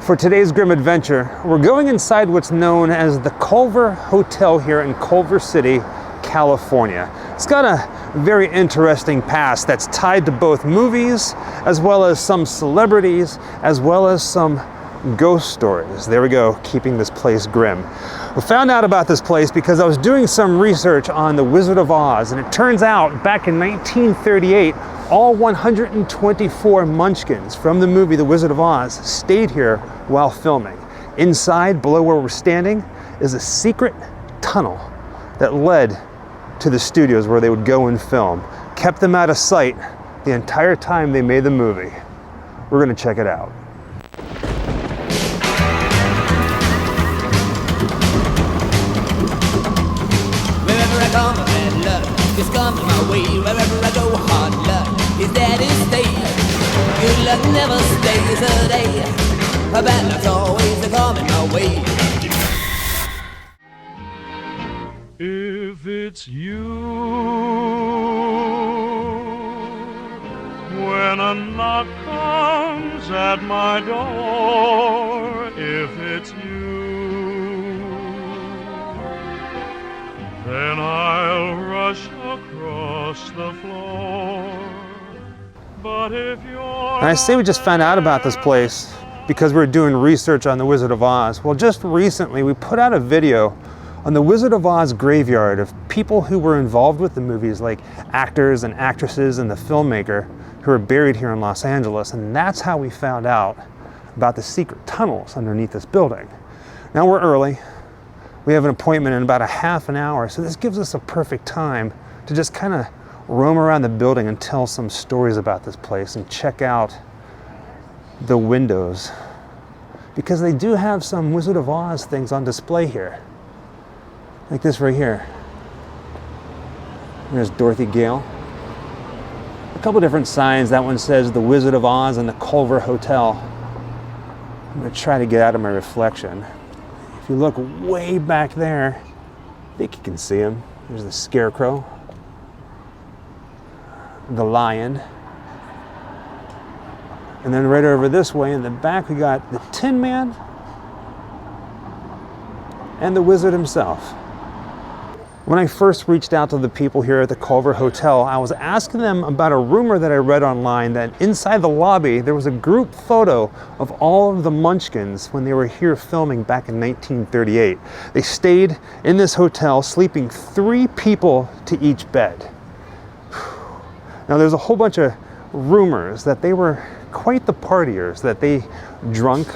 For today's Grimm adventure, we're going inside what's known as the Culver Hotel here in Culver City, California. It's got a very interesting past that's tied to both movies, as well as some celebrities, as well as some ghost stories. There we go, keeping this place grim. We found out about this place because I was doing some research on The Wizard of Oz, and it turns out back in 1938, all 124 Munchkins from the movie The Wizard of Oz stayed here while filming. Inside, below where we're standing, is a secret tunnel that led to the studios where they would go and film. Kept them out of sight the entire time they made the movie. We're gonna check it out. Wherever I come, bad luck just comes my way. Wherever I go, hard luck is that it stays. Good luck never stays a day. A bad luck's always coming my way. If it's you, when a knock comes at my door, if it's you, then I'll rush across the floor. But if you're... And I say we just found out about this place because we're doing research on The Wizard of Oz. Well, just recently we put out a video on the Wizard of Oz graveyard of people who were involved with the movies, like actors and actresses and the filmmaker who are buried here in Los Angeles. And that's how we found out about the secret tunnels underneath this building. Now we're early. We have an appointment in about a half an hour, so this gives us a perfect time to just kind of roam around the building and tell some stories about this place and check out the windows, because they do have some Wizard of Oz things on display here. Like this right here. There's Dorothy Gale. A couple different signs. That one says The Wizard of Oz and the Culver Hotel. I'm going to try to get out of my reflection. If you look way back there, I think you can see him. There's the Scarecrow, the Lion, and then right over this way in the back we got the Tin Man and the Wizard himself. When I first reached out to the people here at the Culver Hotel, I was asking them about a rumor that I read online that inside the lobby there was a group photo of all of the Munchkins when they were here filming back in 1938. They stayed in this hotel, sleeping 3 people to each bed. Now there's a whole bunch of rumors that they were quite the partiers, that they drank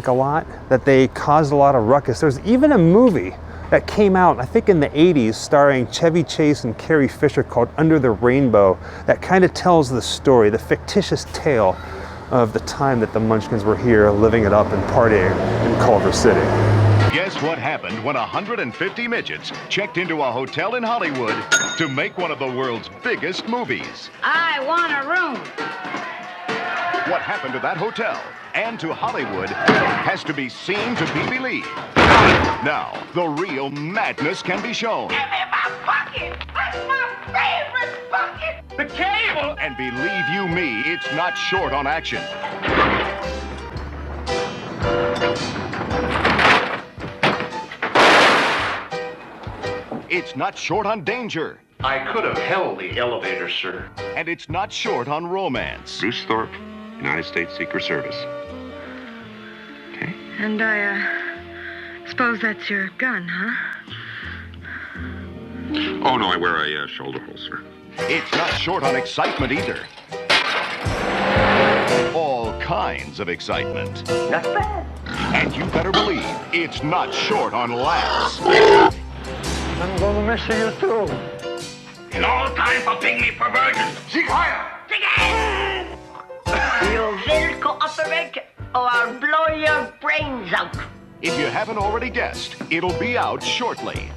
a lot, that they caused a lot of ruckus. There's even a movie that came out, I think in the 80s, starring Chevy Chase and Carrie Fisher, called Under the Rainbow, that kind of tells the story, the fictitious tale of the time that the Munchkins were here living it up and partying in Culver City. Guess what happened when 150 midgets checked into a hotel in Hollywood to make one of the world's biggest movies? I want a room. What happened to that hotel and to Hollywood has to be seen to be believed. Now, the real madness can be shown. Give me my bucket. That's my favorite bucket. The cable! And believe you me, it's not short on action. It's not short on danger. I could have held the elevator, sir. And it's not short on romance. Bruce Thorpe, United States Secret Service. Okay. And I suppose that's your gun, huh? Oh, no, I wear a shoulder holster. It's not short on excitement either. All kinds of excitement. Not bad. And you better believe it's not short on laughs. I'm gonna miss you too. No time for pygmy perversion. See fire! You will cooperate or I'll blow your brains out. If you haven't already guessed, it'll be out shortly.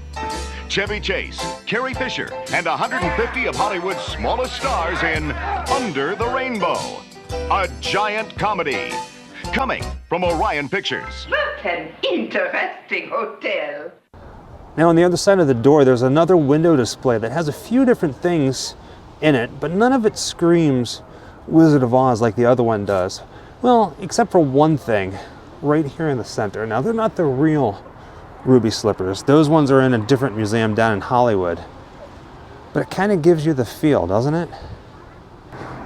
Chevy Chase, Carrie Fisher, and 150 of Hollywood's smallest stars in Under the Rainbow, a giant comedy. Coming from Orion Pictures. What an interesting hotel. Now on the other side of the door, there's another window display that has a few different things in it, but none of it screams Wizard of Oz like the other one does. Well, except for one thing, right here in the center. Now, they're not the real ruby slippers. Those ones are in a different museum down in Hollywood. But it kind of gives you the feel, doesn't it?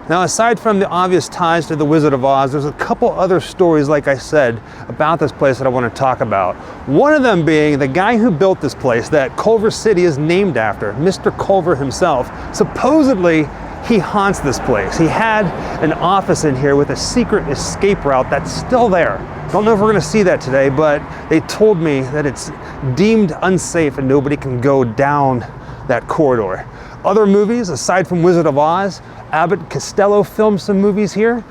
Now, aside from the obvious ties to the Wizard of Oz, there's a couple other stories, like I said, about this place that I want to talk about. One of them being the guy who built this place that Culver City is named after, Mr. Culver himself. Supposedly, he haunts this place. He had an office in here with a secret escape route that's still there. Don't know if we're going to see that today, but they told me that it's deemed unsafe and nobody can go down that corridor. Other movies, aside from Wizard of Oz, Abbott Costello filmed some movies here.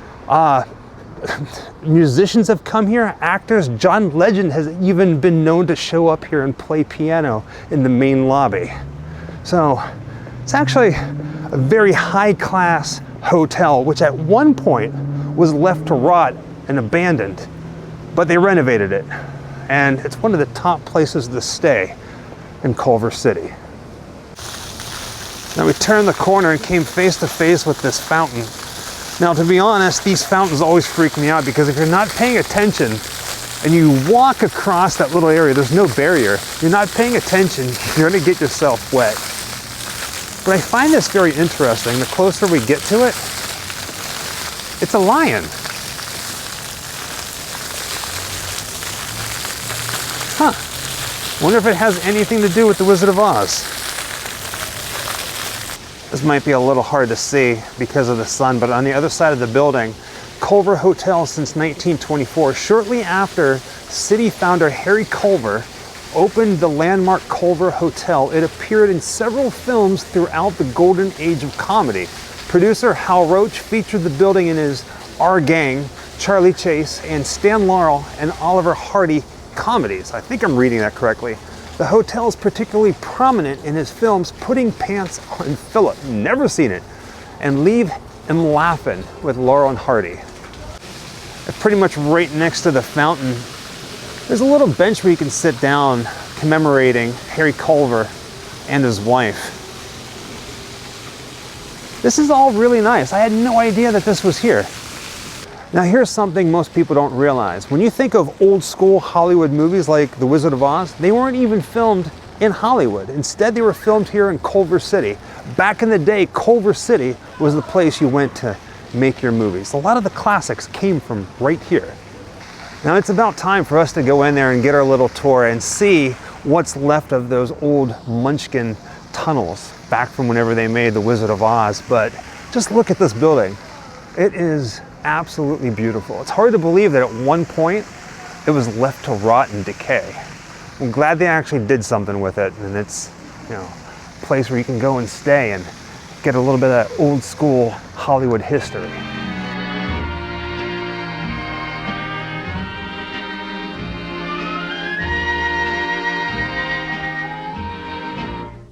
Musicians have come here, actors. John Legend has even been known to show up here and play piano in the main lobby. So it's actually a very high-class hotel, which at one point was left to rot and abandoned, but they renovated it. And it's one of the top places to stay in Culver City. Now we turned the corner and came face to face with this fountain. Now, to be honest, these fountains always freak me out because if you're not paying attention and you walk across that little area, there's no barrier. You're not paying attention, you're gonna get yourself wet. But I find this very interesting. The closer we get to it, it's a lion. Huh. Wonder if it has anything to do with the Wizard of Oz. This might be a little hard to see because of the sun, but on the other side of the building, Culver Hotel since 1924, shortly after city founder Harry Culver opened the landmark Culver Hotel, it appeared in several films throughout the golden age of comedy. Producer Hal Roach featured the building in his Our Gang, Charlie Chase, and Stan Laurel and Oliver Hardy comedies. I think I'm reading that correctly. The hotel is particularly prominent in his films Putting Pants on Philip, never seen it, and Leave and Laughin' with Laurel and Hardy. And pretty much right next to the fountain, there's a little bench where you can sit down commemorating Harry Culver and his wife. This is all really nice. I had no idea that this was here. Now here's something most people don't realize. When you think of old school Hollywood movies like The Wizard of Oz, they weren't even filmed in Hollywood. Instead, they were filmed here in Culver City. Back in the day, Culver City was the place you went to make your movies. A lot of the classics came from right here. Now it's about time for us to go in there and get our little tour and see what's left of those old Munchkin tunnels back from whenever they made The Wizard of Oz. But just look at this building. It is absolutely beautiful. It's hard to believe that at one point it was left to rot and decay. I'm glad they actually did something with it, and it's, you know, a place where you can go and stay and get a little bit of that old school Hollywood history.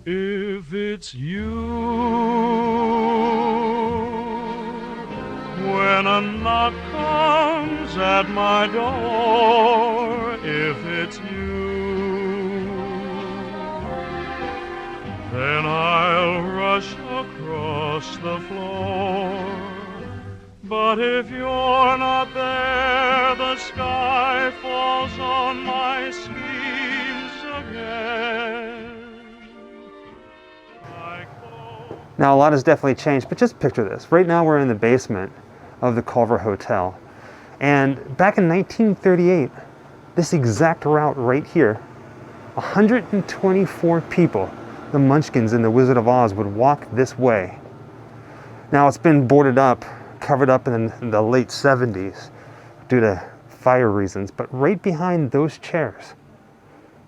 If it's you, when a knock comes at my door, if it's you, then I'll rush across the floor. But if you're not there, the sky falls on my schemes again. Now a lot has definitely changed, but just picture this. Right now we're in the basement of the Culver Hotel. And back in 1938, this exact route right here, 124 people, the Munchkins in The Wizard of Oz, would walk this way. Now it's been boarded up, covered up in the late 70s due to fire reasons, but right behind those chairs,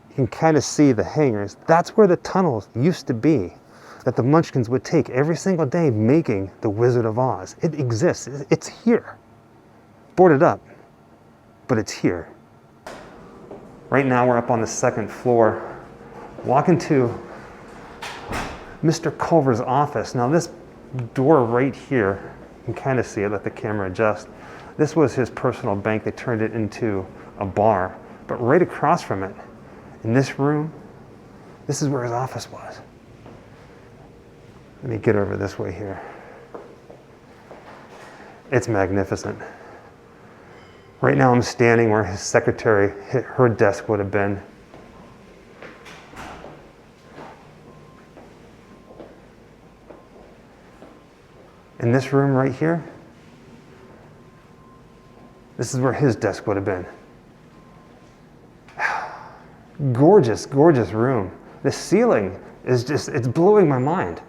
you can kind of see the hangars. That's where the tunnels used to be, that the Munchkins would take every single day making The Wizard of Oz. It exists, it's here. Boarded up, but it's here. Right now we're up on the second floor, walking to Mr. Culver's office. Now this door right here, you can kind of see it, let the camera adjust. This was his personal bank. They turned it into a bar. But right across from it, in this room, this is where his office was. Let me get over this way here. It's magnificent. Right now I'm standing where his secretary, her desk would have been. In this room right here, this is where his desk would have been. Gorgeous, gorgeous room. The ceiling is just, it's blowing my mind.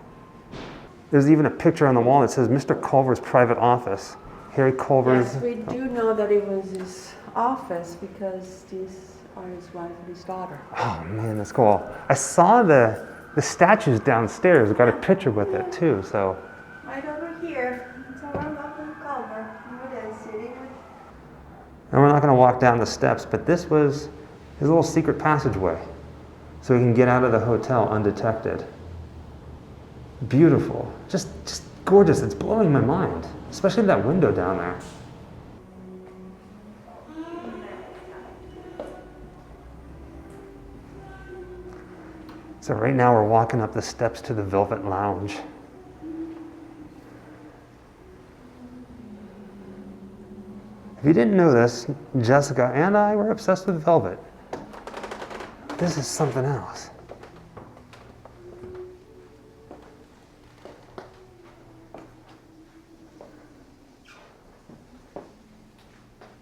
There's even a picture on the wall that says Mr. Culver's private office. Harry Culver's. Yes, we do know that it was his office because these are his wife and his daughter. Oh man, that's cool. I saw the statues downstairs. We got a picture with it too, so. Right over here. It's our lovely Culver. Here it is, sitting with... And we're not going to walk down the steps, but this was his little secret passageway, so he can get out of the hotel undetected. Beautiful, just gorgeous. It's blowing my mind, especially that window down there. So right now we're walking up the steps to the Velvet Lounge. If you didn't know this, Jessica and I were obsessed with Velvet. This is something else.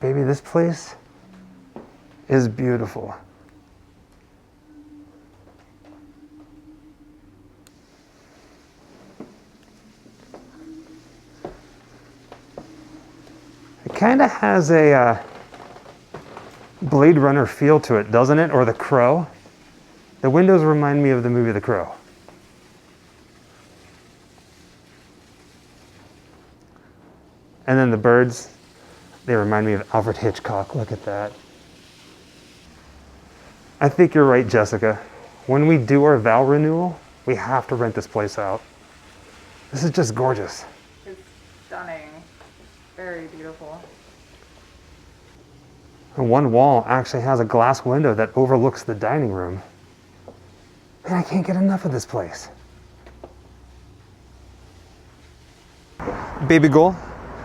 Baby, this place is beautiful. It kind of has a Blade Runner feel to it, doesn't it? Or The Crow. The windows remind me of the movie The Crow. And then the birds, they remind me of Alfred Hitchcock. Look at that. I think you're right, Jessica. When we do our vow renewal, we have to rent this place out. This is just gorgeous. It's stunning. Very beautiful. And one wall actually has a glass window that overlooks the dining room. Man, I can't get enough of this place. Baby Goal,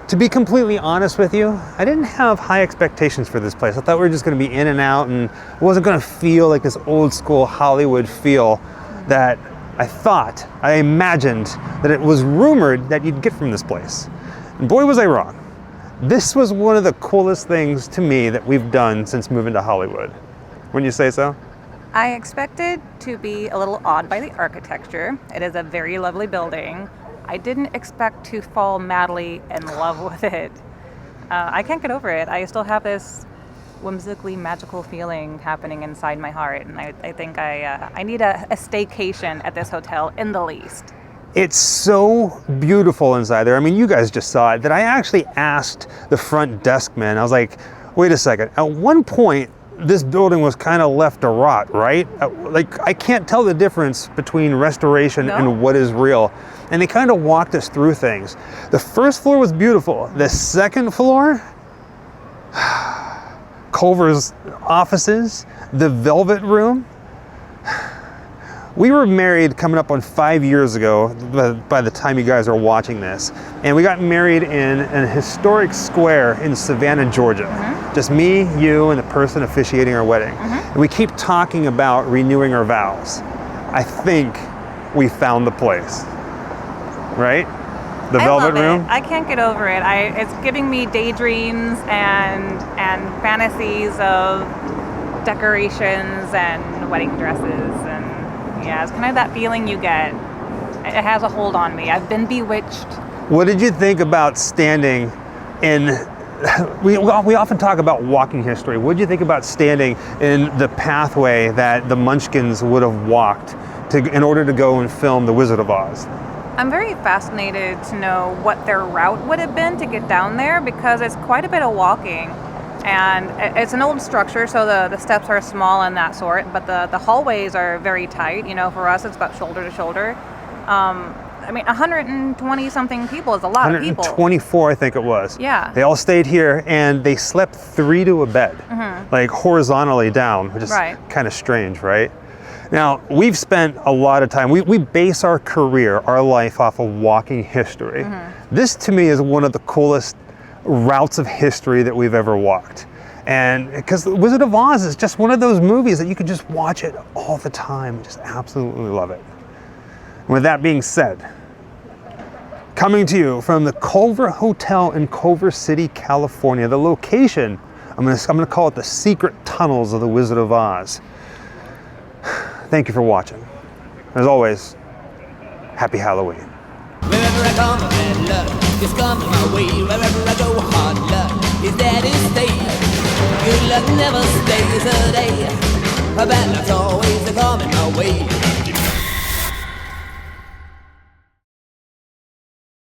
to be completely honest with you, I didn't have high expectations for this place. I thought we were just going to be in and out, and it wasn't going to feel like this old school Hollywood feel that I imagined that it was rumored that you'd get from this place. And boy, was I wrong. This was one of the coolest things to me that we've done since moving to Hollywood. Wouldn't you say so? I expected to be a little awed by the architecture. It is a very lovely building. I didn't expect to fall madly in love with it. I can't get over it. I still have this whimsically magical feeling happening inside my heart, and I think I need a staycation at this hotel in the least. It's so beautiful inside there. I mean, you guys just saw it, that I actually asked the front desk man, I was like, wait a second, at one point, this building was kind of left to rot, right? Like, I can't tell the difference between restoration and what is real. And they kind of walked us through things. The first floor was beautiful. The second floor, Culver's offices, the Velvet Room. We were married coming up on 5 years ago by the time you guys are watching this. And we got married in an historic square in Savannah, Georgia. Just me, you, and the person officiating our wedding. And we keep talking about renewing our vows. I think we found the place, right? The Velvet Room. I can't get over it. It's giving me daydreams and fantasies of decorations and wedding dresses, and yeah, it's kind of that feeling you get. It has a hold on me. I've been bewitched. What did you think about standing in, we often talk about walking history. What did you think about standing in the pathway that the Munchkins would have walked in order to go and film The Wizard of Oz? I'm very fascinated to know what their route would have been to get down there, because it's quite a bit of walking. And it's an old structure, so the steps are small and that sort, but the hallways are very tight. You know, for us, it's about shoulder to shoulder. I mean, 120 something people is a lot of people. 124, I think it was. Yeah. They all stayed here, and they slept 3 to a bed, like horizontally down, which is kind of strange, right? Now, we've spent a lot of time, we base our career, our life off of walking history. This to me is one of the coolest routes of history that we've ever walked. And because The Wizard of Oz is just one of those movies that you can just watch it all the time. Just absolutely love it. And with that being said, coming to you from the Culver Hotel in Culver City, California, the location, I'm gonna call it the secret tunnels of the Wizard of Oz. Thank you for watching. As always, happy Halloween. Wherever I come, bad luck is coming my way. Wherever I go, hard luck is there to stay. Good luck never stays a day. Bad luck's always coming my way.